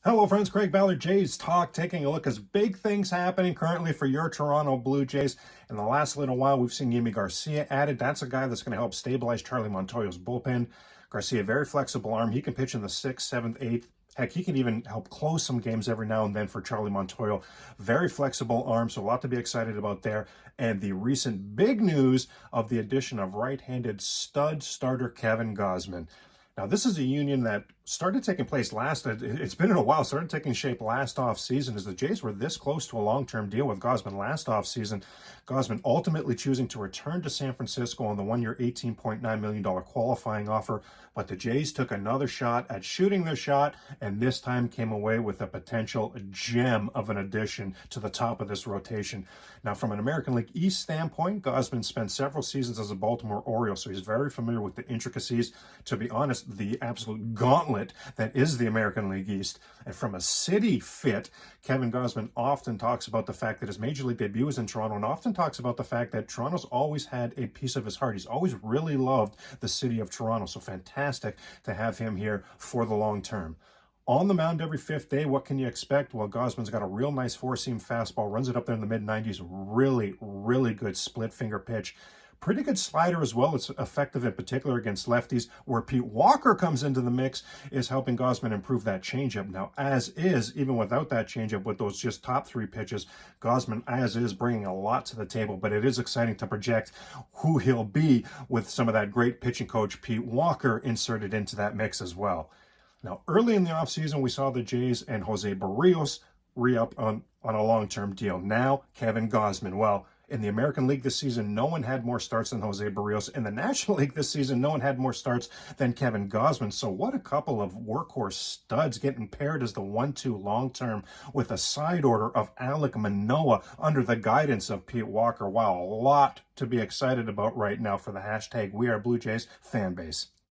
Hello friends, Craig Ballard, Jays Talk, taking a look as big things happening currently for your Toronto Blue Jays. In the last little while, we've seen Yimi Garcia added. That's a guy that's going to help stabilize Charlie Montoyo's bullpen. Garcia, very flexible arm. He can pitch in the 6th, 7th, 8th. Heck, he can even help close some games every now and then for Charlie Montoyo. Very flexible arm, so a lot to be excited about there. And the recent big news of the addition of right-handed stud starter Kevin Gausman. Now, this is a union that started taking place it's been in a while, started taking shape last offseason as the Jays were this close to a long-term deal with Gausman last offseason. Gausman ultimately choosing to return to San Francisco on the one-year $18.9 million qualifying offer, but the Jays took another shot at shooting their shot, and this time came away with a potential gem of an addition to the top of this rotation. Now, from an American League East standpoint, Gausman spent several seasons as a Baltimore Oriole, so he's very familiar with the intricacies. To be honest, the absolute gauntlet that is the American League East. And from a city fit, Kevin Gausman often talks about the fact that his major league debut was in Toronto, and often talks about the fact that Toronto's always had a piece of his heart. He's always really loved the city of Toronto, so fantastic to have him here for the long term. On the mound every fifth day, what can you expect? Well, Gausman's got a real nice four-seam fastball, runs it up there in the mid-90s, really, really good split-finger pitch. Pretty good slider as well. It's effective in particular against lefties. Where Pete Walker comes into the mix is helping Gausman improve that changeup. Now, as is, even without that changeup, with those just top three pitches, Gausman, as is, bringing a lot to the table. But it is exciting to project who he'll be with some of that great pitching coach, Pete Walker, inserted into that mix as well. Now, early in the offseason, we saw the Jays and Jose Barrios re-up on a long-term deal. Now, Kevin Gausman. Well, in the American League this season, no one had more starts than Jose Barrios. In the National League this season, no one had more starts than Kevin Gausman. So what a couple of workhorse studs getting paired as the 1-2 long-term with a side order of Alek Manoah under the guidance of Pete Walker. Wow, a lot to be excited about right now for the hashtag We Are Blue Jays fan base.